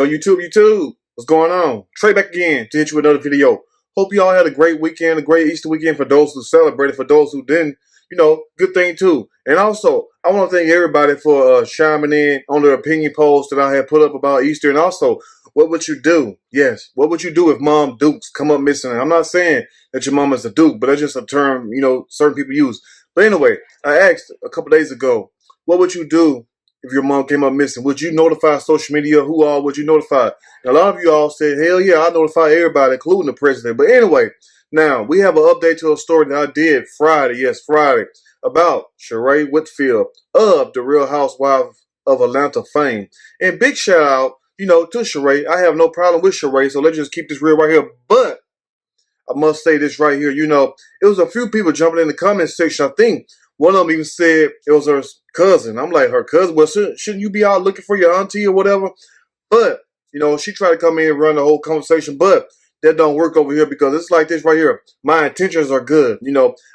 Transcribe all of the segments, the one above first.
YouTube. What's going on? Trey back again to hit you with another video. Hope you all had a great weekend, a great Easter weekend for those who celebrated. For those who didn't, good thing too. And also, I want to thank everybody for chiming in on the opinion polls that I had put up about Easter. And also, what would you do? Yes, what would you do if Mom Dukes come up missing? I'm not saying that your mom is a Duke, but that's just a term, certain people use. But anyway, I asked a couple days ago, what would you do if your mom came up missing? Would you notify social media? Who all would you notify? And a lot of you all said, hell yeah, I notify everybody, including the president. But anyway, now we have an update to a story that I did Friday, about Sheree Whitfield of the Real Housewives of Atlanta fame. And big shout out, to Sheree. I have no problem with Sheree, so let's just keep this real right here. But I must say this right here, it was a few people jumping in the comment section. I think one of them even said it was her cousin. I'm like, her cousin? Well, shouldn't you be out looking for your auntie or whatever? But, she tried to come in and run the whole conversation, but that don't work over here because it's like this right here. My intentions are good.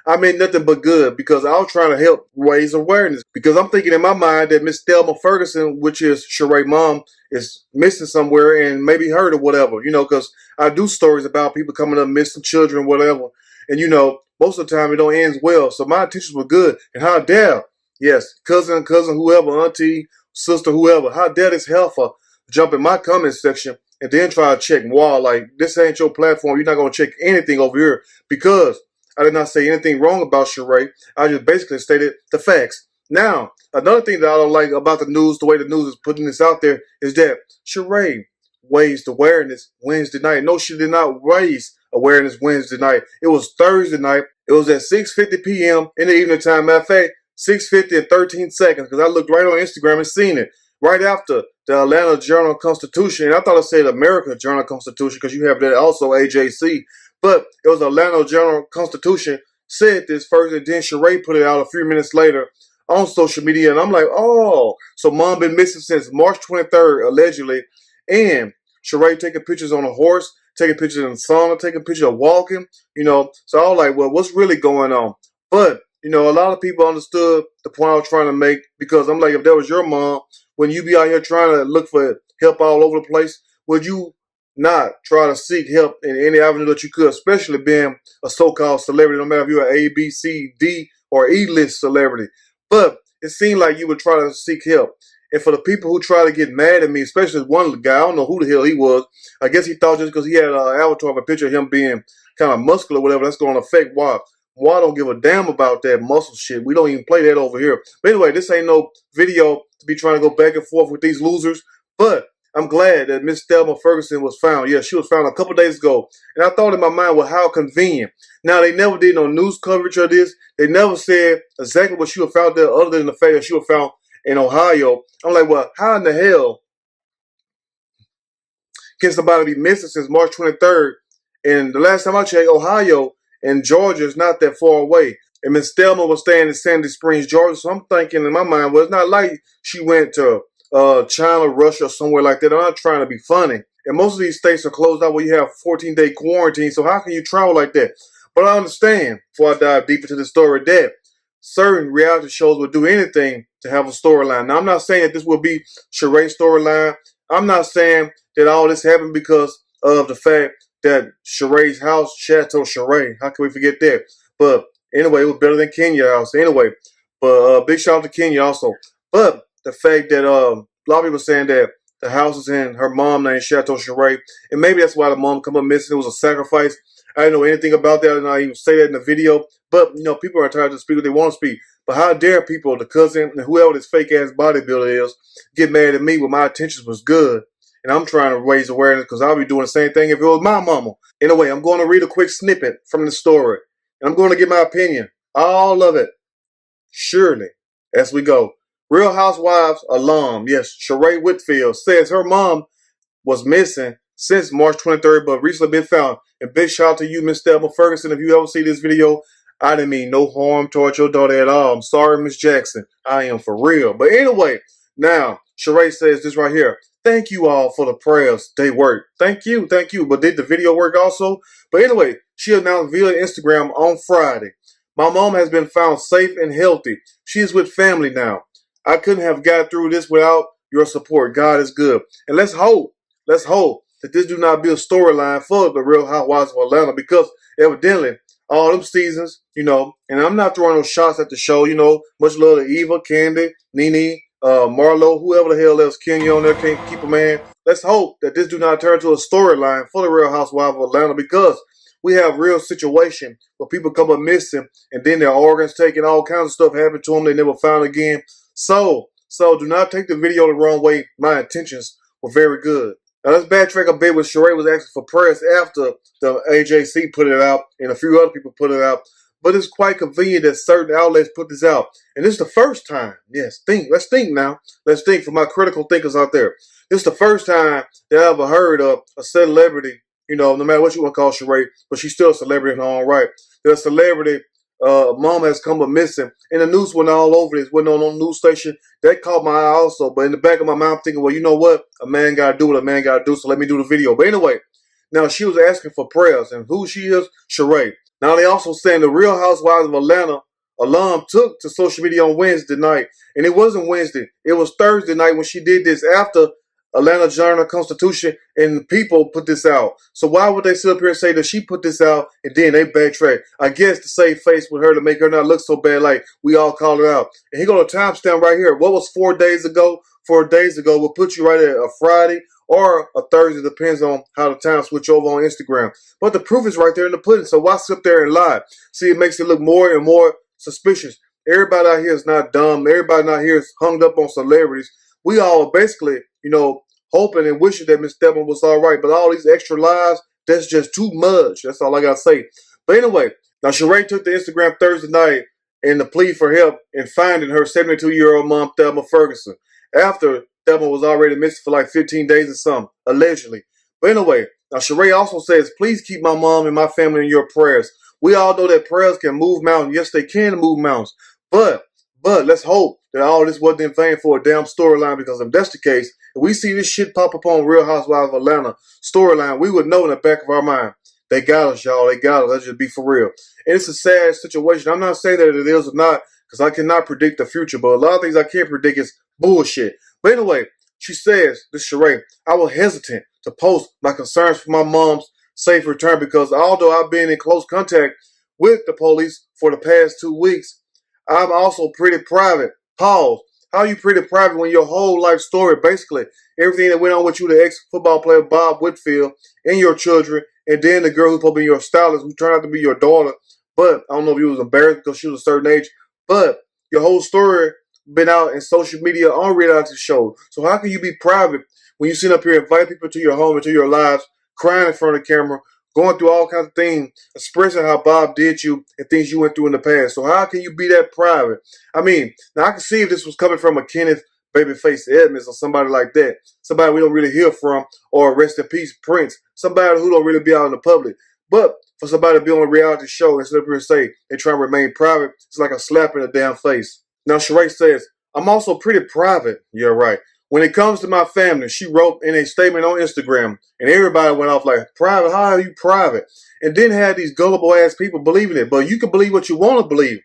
I meant nothing but good because I was trying to help raise awareness because I'm thinking in my mind that Miss Thelma Ferguson, which is Sheree's mom, is missing somewhere and maybe hurt or whatever, because I do stories about people coming up missing children, whatever. And, most of the time it don't end well. So my intentions were good. And how dare, yes, cousin, whoever, auntie, sister, whoever, how dare this heifer jump in my comment section and then try to check moi, like, this ain't your platform. You're not going to check anything over here because I did not say anything wrong about Sheree. I just basically stated the facts. Now, another thing that I don't like about the news, the way the news is putting this out there, is that Sheree raised awareness Wednesday night. No, she did not raise awareness Wednesday night. It was Thursday night. It was at 6:50 p.m. in the evening time. Matter of fact, 6:50 and 13 seconds because I looked right on Instagram and seen it. Right after the Atlanta Journal-Constitution, and I thought it said America Journal-Constitution because you have that also, AJC, but it was Atlanta Journal-Constitution said this first, and then Sheree put it out a few minutes later on social media, and I'm like, oh, so mom been missing since March 23rd, allegedly, and Sheree taking pictures on a horse, taking pictures in the sauna, taking pictures of walking, so I was like, well, what's really going on? But, a lot of people understood the point I was trying to make because I'm like, if that was your mom, when you be out here trying to look for help all over the place, would you not try to seek help in any avenue that you could, especially being a so-called celebrity, no matter if you're an A, B, C, D, or E-list celebrity? But it seemed like you would try to seek help. And for the people who try to get mad at me, especially one guy, I don't know who the hell he was. I guess he thought just because he had an avatar of a picture of him being kind of muscular or whatever, that's going to affect why. Well, I don't give a damn about that muscle shit. We don't even play that over here. But anyway, this ain't no video to be trying to go back and forth with these losers. But I'm glad that Miss Thelma Ferguson was found. Yeah, she was found a couple days ago. And I thought in my mind, well, how convenient. Now, they never did no news coverage of this. They never said exactly what she was found there other than the fact that she was found in Ohio. I'm like, well, how in the hell can somebody be missing since March 23rd? And the last time I checked, Ohio and Georgia is not that far away. And Miss Thelma was staying in Sandy Springs, Georgia. So I'm thinking in my mind, well, it's not like she went to China, Russia, or somewhere like that. I'm not trying to be funny. And most of these states are closed out where you have 14-day quarantine. So how can you travel like that? But I understand, before I dive deep into the story, that certain reality shows will do anything to have a storyline. Now, I'm not saying that this will be Sheree's storyline. I'm not saying that all this happened because of the fact that Sheree's house, Chateau Sheree, how can we forget that? But anyway, it was better than Kenya house. Anyway, but big shout out to Kenya also. But the fact that a lot of people saying that the house is in her mom named Chateau Sheree, and maybe that's why the mom come up missing. It was a sacrifice. I didn't know anything about that, and I even say that in the video. But people are entitled to speak what they want to speak. But how dare people, the cousin and whoever this fake ass bodybuilder is, get mad at me when my intentions was good? And I'm trying to raise awareness because I'll be doing the same thing if it was my mama. Anyway, I'm going to read a quick snippet from the story. And I'm going to give my opinion. All of it. Surely. As we go. Real Housewives alum. Yes, Sheree Whitfield says her mom was missing since March 23rd, but recently been found. And big shout out to you, Miss Thelma Ferguson. If you ever see this video, I didn't mean no harm towards your daughter at all. I'm sorry, Miss Jackson. I am for real. But anyway, now, Sheree says this right here. Thank you all for the prayers. They work. Thank you. But did the video work also? But anyway, she announced via Instagram on Friday. My mom has been found safe and healthy. She is with family now. I couldn't have got through this without your support. God is good. And let's hope let's hope that this do not be a storyline for the Real Housewives of Atlanta, because evidently all them seasons, and I'm not throwing no shots at the show, much love to Eva, Candy, Nene, Marlo, whoever the hell else, Kenya on there can't keep a man. Let's hope that this do not turn to a storyline for the Real Housewives of Atlanta, because we have real situation where people come up missing and then their organs taken, all kinds of stuff happen to them they never found again. So do not take the video the wrong way. My intentions were very good. Now let's backtrack a bit when Sheree was asking for prayers after the AJC put it out and a few other people put it out. But it's quite convenient that certain outlets put this out. And this is the first time. Yes, let's think now. Let's think for my critical thinkers out there. This is the first time that I ever heard of a celebrity, no matter what you want to call Sheree, but she's still a celebrity in her own right. That a celebrity mom has come up missing. And the news went all over this, went on news station. That caught my eye also. But in the back of my mind, I'm thinking, well, you know what? A man got to do what a man got to do, so let me do the video. But anyway, now she was asking for prayers. And who she is? Sheree. Now they also saying the Real Housewives of Atlanta alum took to social media on Wednesday night. And it wasn't Wednesday. It was Thursday night when she did this after Atlanta Journal-Constitution and people put this out. So why would they sit up here and say that she put this out and then they backtrack? I guess to save face with her, to make her not look so bad like we all called her out. And he got a timestamp right here. What was 4 days ago? 4 days ago will put you right at a Friday or a Thursday, depends on how the time switch over on Instagram. But the proof is right there in the pudding, so why sit there and lie? See, it makes it look more and more suspicious. Everybody out here is not dumb. Everybody out here is hung up on celebrities. We all basically, hoping and wishing that Miss Stephen was all right. But all these extra lies, that's just too much. That's all I got to say. But anyway, now Sheree took to Instagram Thursday night in the plea for help in finding her 72-year-old mom, Thelma Ferguson, after Thelma was already missing for like 15 days or something, allegedly. But anyway, now Sheree also says, please keep my mom and my family in your prayers. We all know that prayers can move mountains. Yes, they can move mountains. But let's hope that all this wasn't in vain for a damn storyline, because if that's the case, if we see this shit pop up on Real Housewives of Atlanta storyline, we would know in the back of our mind, they got us, y'all. They got us. Let's just be for real. And it's a sad situation. I'm not saying that it is or not, because I cannot predict the future, but a lot of things I can't predict is bullshit. But anyway, she says, this Sheree, I was hesitant to post my concerns for my mom's safe return, because although I've been in close contact with the police for the past 2 weeks, I'm also pretty private. Pause. How are you pretty private when your whole life story, basically, everything that went on with you, the ex-football player Bob Whitfield, and your children, and then the girl who's supposed to be your stylist, who turned out to be your daughter, but I don't know if you was embarrassed because she was a certain age, but your whole story been out in social media on reality shows. So how can you be private when you sit up here and invite people to your home, into your lives, crying in front of the camera, going through all kinds of things, expressing how Bob did you and things you went through in the past? So how can you be that private? I mean, now I can see if this was coming from a Kenneth Babyface Edmonds or somebody like that, somebody we don't really hear from, or rest in peace Prince, somebody who don't really be out in the public. But for somebody to be on a reality show and sit up here and say they try to remain private, it's like a slap in the damn face. Now Sheree says, I'm also pretty private. You're right. When it comes to my family, she wrote in a statement on Instagram, and everybody went off like, private? How are you private? And then had these gullible ass people believing it. But you can believe what you want to believe.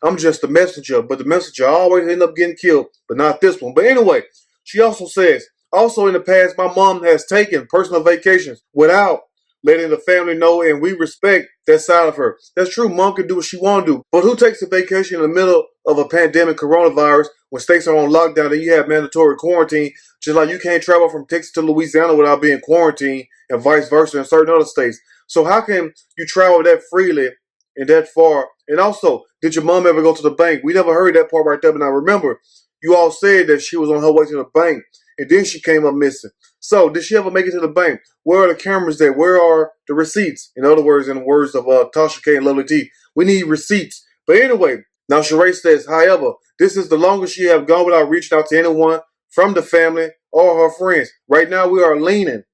I'm just the messenger, but the messenger always end up getting killed, but not this one. But anyway, she also says, also in the past, my mom has taken personal vacations without letting the family know, and we respect that side of her. That's true. Mom can do what she want to do. But who takes a vacation in the middle of a pandemic, coronavirus, when states are on lockdown and you have mandatory quarantine, just like you can't travel from Texas to Louisiana without being quarantined, and vice versa in certain other states. So how can you travel that freely and that far? And also, did your mom ever go to the bank? We never heard that part right there, but I remember you all said that she was on her way to the bank, and then she came up missing. So, did she ever make it to the bank? Where are the cameras there? Where are the receipts? In other words, in the words of Tasha K and Lovely T, we need receipts. But anyway, now Sheree says, however, this is the longest she have gone without reaching out to anyone from the family or her friends. Right now, we are leaning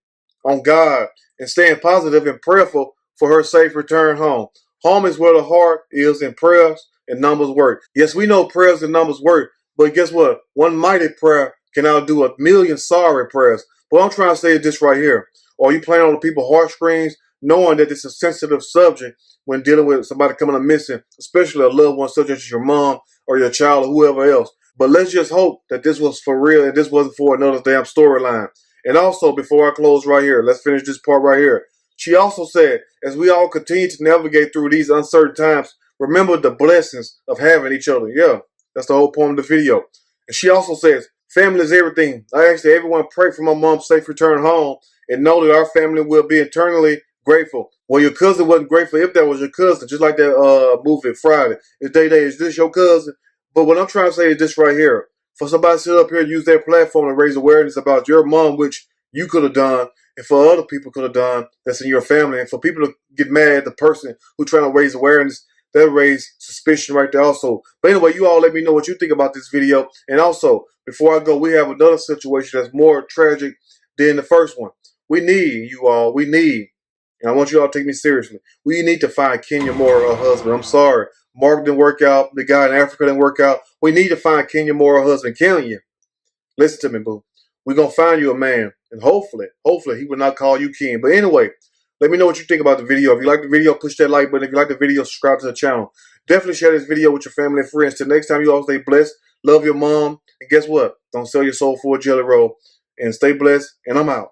on God and staying positive and prayerful for her safe return home. Home is where the heart is, and prayers and numbers work. Yes, we know prayers and numbers work, but guess what? One mighty prayer can outdo 1,000,000 sorry prayers. But I'm trying to say this right here. Are you playing on the people's heartstrings, knowing that it's a sensitive subject when dealing with somebody coming up missing, especially a loved one such as your mom or your child or whoever else? But let's just hope that this was for real and this wasn't for another damn storyline. And also, before I close right here, let's finish this part right here. She also said, as we all continue to navigate through these uncertain times, remember the blessings of having each other. Yeah, that's the whole point of the video. And she also says, family is everything. I ask that everyone pray for my mom's safe return home and know that our family will be eternally grateful. Well, your cousin wasn't grateful if that was your cousin, just like that movie Friday. Is is this your cousin? But what I'm trying to say is this right here. For somebody to sit up here and use their platform to raise awareness about your mom, which you could have done, and for other people could have done that's in your family, and for people to get mad at the person who trying to raise awareness, that raise suspicion right there also. But anyway, you all let me know what you think about this video. And also, before I go, we have another situation that's more tragic than the first one. We need, you all, and I want you all to take me seriously. We need to find Kenya Moore a husband. I'm sorry. Mark didn't work out. The guy in Africa didn't work out. We need to find Kenya Moore a husband. Kenya, listen to me, boo. We're going to find you a man. And hopefully, he will not call you Ken. But anyway, let me know what you think about the video. If you like the video, push that like button. If you like the video, subscribe to the channel. Definitely share this video with your family and friends. Till next time, you all stay blessed. Love your mom. And guess what? Don't sell your soul for a jelly roll. And stay blessed. And I'm out.